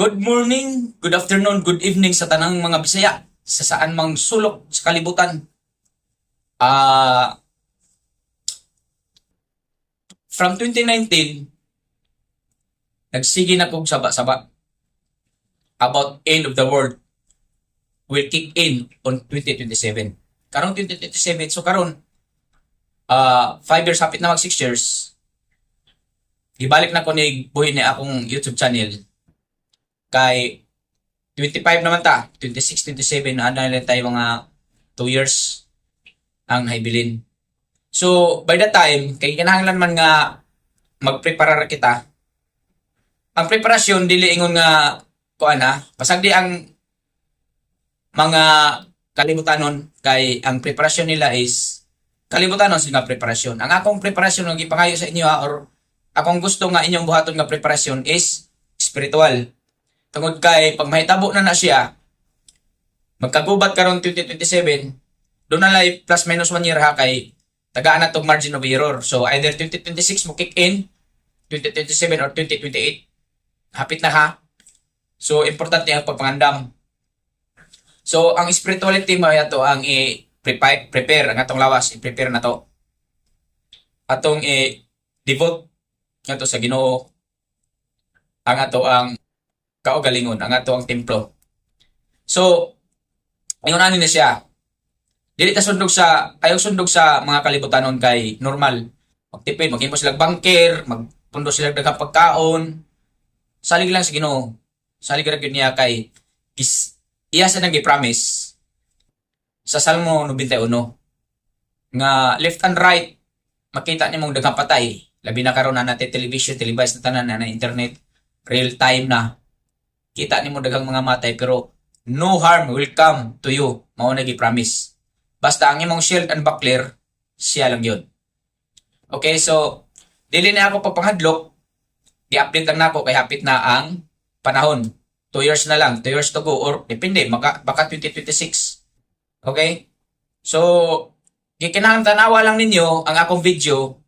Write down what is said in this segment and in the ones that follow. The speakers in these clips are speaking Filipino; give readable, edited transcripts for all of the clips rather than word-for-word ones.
Good morning, good afternoon, good evening sa tanang mga Bisaya sa saan mang sulok sa kalibutan. Ah, from 2019, nagsige na kog saba-saba about end of the world will kick in on 2027. Karong 2027, so karon 5 years hapit na mag 6 years. Gibalik na ko ni buhi ni akong YouTube channel kay 25 naman ta, 26, 27 na na tayo mga 2 years ang naibilin. So, by the time, kay kinahanglan man nga magprepara kita. Ang preparasyon, dili ingon nga, pasag di ang mga kalibutanon, kay ang preparasyon nila is, kalibutanon sila preparasyon. Ang akong preparasyon, ang ipangayo sa inyo, or akong gusto nga inyong buhaton nga preparasyon is spiritual. Tungod kay pag mahitabo na siya, magkagubat karon 2027, doon na lang plus minus 1 year ha kay tagaan na tong margin of error. So either 2026 mo kick in, 2027 or 2028. Hapit na ha. So importante ang pagpangandam. So ang spirituality mo yato ang prepare ang atong lawas, i-prepare na to. Atong devote nga sa Ginoo. Ang ato ang kaugalingon, ang ato ang templo. So, ayun ani na siya. Dili ta sundog sa, ayaw sundog sa mga kalibutanon kay normal. Magtipid, maghimo sila banker, magpundo sila daghang pagkaon. Salig lang sa Ginoo. Salig ra gyud niya kay iya sa nang gi-promise sa Salmo 91 nga left and right makita nimong daghang patay. Labi na karon na natin television, televised na tanan na internet, real time na. Kita nimo daghang mga matay pero no harm will come to you. Mao na gi-promise. Basta ang imong shield and buckler, siya lang yun. Okay, so dili na ako pagpanghadlok. I-update lang nako kay hapit na ang panahon. 2 years na lang, 2 years to go or depende baka 2026. Okay? So gikinahanglan tanawa lang ninyo ang akong video.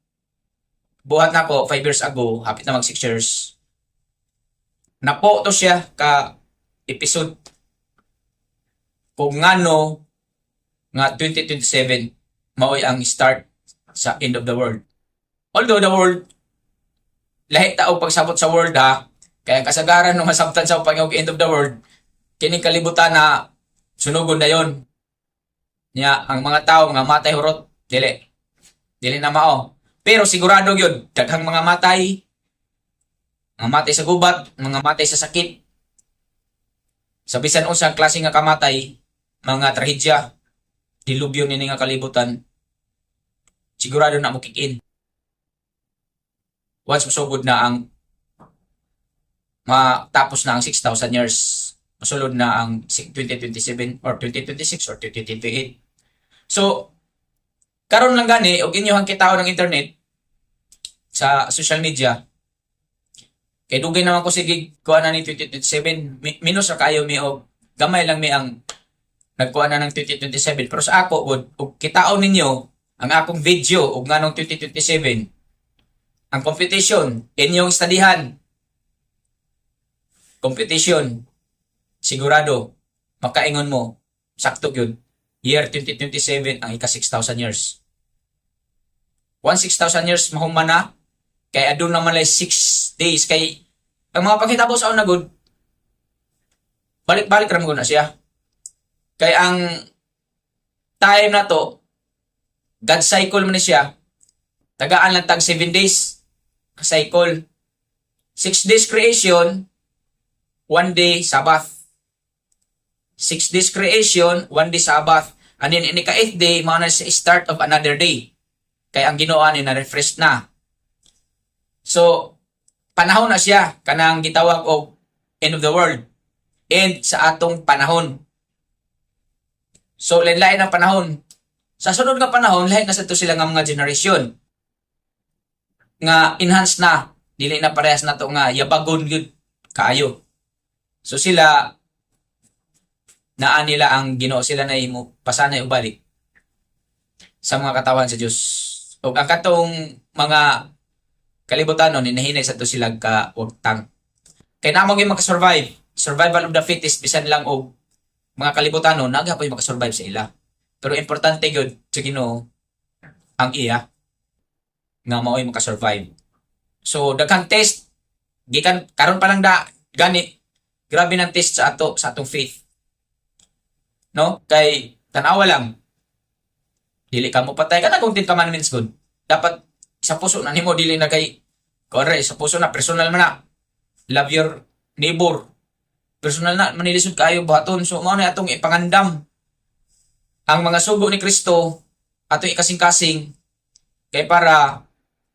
Buhat na ko 5 years ago, hapit na mag 6 years. Napo to siya ka episode kung ngano nga 2027 maoy ang start sa end of the world. Although the world lahi ta og pagsabot sa world ha, kaya kasagaran ng masabtan sa pag end of the world kining kalibutan na sunugon dayon niya ang mga tawo nga matay hurot dili na mao. Pero sigurado gyud daghang mga matay sa gubat, mga matay sa sakit. Sa bisan unsang klase nga kamatay, mga trahedya, dilubyo nini nga kalibutan, sigurado na mo kick in. Once masugod na ang matapos na ang 6,000 years, masulod na ang 2027 or 2026 or 2028. So, karon lang gani, og inyohang kitao ng internet, sa social media, kay dugay naman ko sige kuha na ni 2027. Minus ra kayo mi og gamay lang mi ang nagkuha na ng 2027. Pero sa ako og kitaon ninyo ang akong video og nganong 2027. Ang competition inyong studyhan. Competition sigurado makaingon mo sakto gyud. Year 2027 ang ika 6,000 years. Once 6,000 years mahuman na kay adun naman like 6 days kay ang mga paghitabo sa una good balik-balik ra mo na siya. Kay ang time na to God cycle man siya. Tagaan lang tag 7 days ka cycle. 6 days creation, 1 day Sabbath. 6 days creation, 1 day Sabbath. And then in the 8th day, mao na sa start of another day. Kay ang Ginoo ni na refresh na. So, panahon na siya kanang gitawag og end of the world. End sa atong panahon. So, lain-lain ang panahon. Sa sunod nga panahon, lahat na sa ito sila nga mga generation. Nga enhance na. Dili na parehas na to nga yabagon yun kaayo. So, sila naa nila ang Ginoo. Sila na imo pasanay ubalik sa mga katawan sa Dios. O ang katong mga kalibutan nun, hinahinay sa to silang ka-utang. Kaya na mo yung makasurvive. survival of the fittest bisan lang og mga kalibutan no nagapoy makasurvive sa ila. Pero importante gyud sa Ginoo ang iya nga mao'y makasurvive. So daghang test gikan karon pa lang gani grabe ng test sa atong faith. No? Kay tanawa lang dili ka mo patay kana kung 10 commandments good. Dapat sa puso na nimo dili na kay kore sa puso na personal man na. Love your neighbor. Personal na manilisod kayo buhaton. So mao na atong ipangandam ang mga sugo ni Kristo atong ikasing-kasing kay para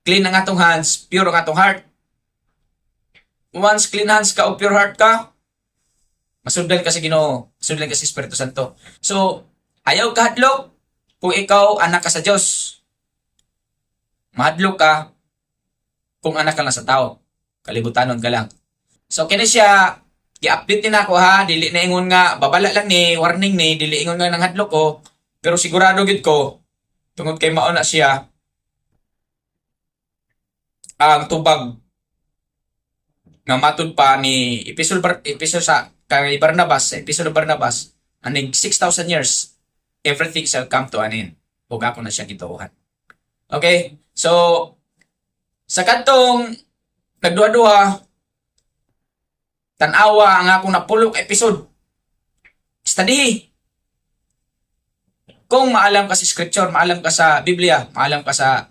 clean ang atong hands, pure ang atong heart. Once clean hands ka o pure heart ka, masudlan ka sa Ginoo, masudlan ka sa Espiritu Santo. So, ayaw ka hadlok kung ikaw anak ka sa Dios. Mahadlok ka kung anak ka lang sa tao. Kalibutanon ka lang. So, kini siya i-update din ako ha, dili na ingon nga babala lang ni, warning ni, dili ingon nga nang hadlok ko, pero sigurado gid ko tungod kay mao na siya ang tubag nga matud pa ni episode sa kay Barnabas, sa episode of Barnabas, aning 6,000 years, everything shall come to an end. Ug ako na siya gituohan. Okay? So, sa kantong nagduha-duha, tanawa ang akong napulok episode. Study. Kung maalam ka sa scripture, maalam ka sa Biblia, maalam ka sa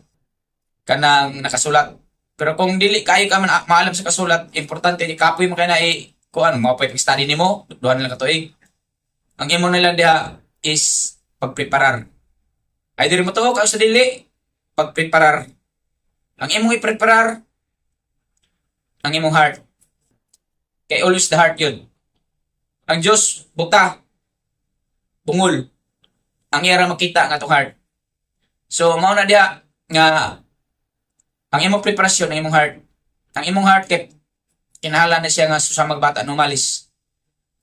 kanang nakasulat. Pero kung dili kayo ka man maalam sa kasulat, importante ni kapoy mo kay na kuan mo pwede study nimo, duha na lang katuig. Ang imo na lang diha is pagpreparar. Ay diri mo to ka sa dili pagpreparar. Ang imong i-preparar ang imong heart. Kay always the heart yun. Ang Diyos, buta, bungol. Ang iyara makita nga itong heart. So, mao na diha nga ang imong preparasyon, ang imong heart. Ang imong heart, kay kinahalan na siya nga sa magbata no malis.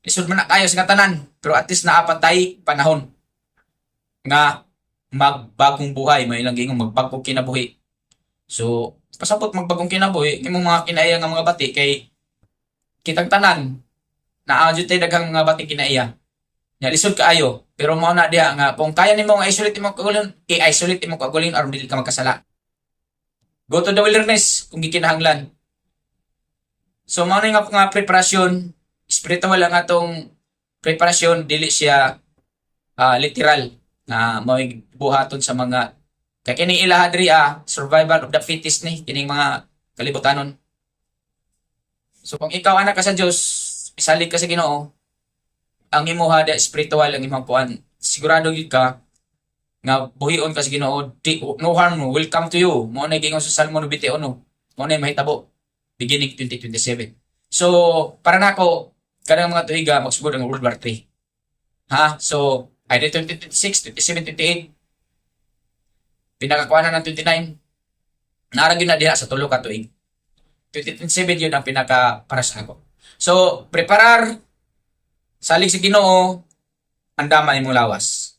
Lisod man na kayo sa katanan, pero at least naapatay panahon nga magbagong buhay, may ilang gingong magbagong kinabuhi. So, pasabot magbagong kinabuhi, imong mga kinaiya nga mga bati kay kitang tanan na adyo tayo daghang mga bating kinaiya. Nya lisod kaayo, pero mao na diha nga kung kaya nimo nga isolate mo kagulon, i-isolate mo kagulon aron dili ka magkasala. Go to the wilderness kung gikinahanglan. So mao na nga preparasyon, spiritual ang atong preparasyon, dili siya literal na mao buhaton sa mga kay kining ilaha diri survival of the fittest ni kining mga kalibutanon. So kung ikaw anak ka sa Dios, isalig ka sa Ginoo, ang imuha da spiritual ang imong kuan. Sigurado gid ka nga buhion ka sa Ginoo, no harm will come to you. Mo na gingon sa Salmo 91. Mo na mahitabo beginning 2027. So para nako kanang mga tuiga magsugod ang World War 3. Ha? So either 2026, 27, 28 pinakakuanan ng 29. Naara gyud na diha sa tulo ka tuig. 2027 yun ang pinaka para sa ako. So, preparar, salig sa Ginoo, andaman imong lawas.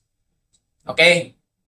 Okay?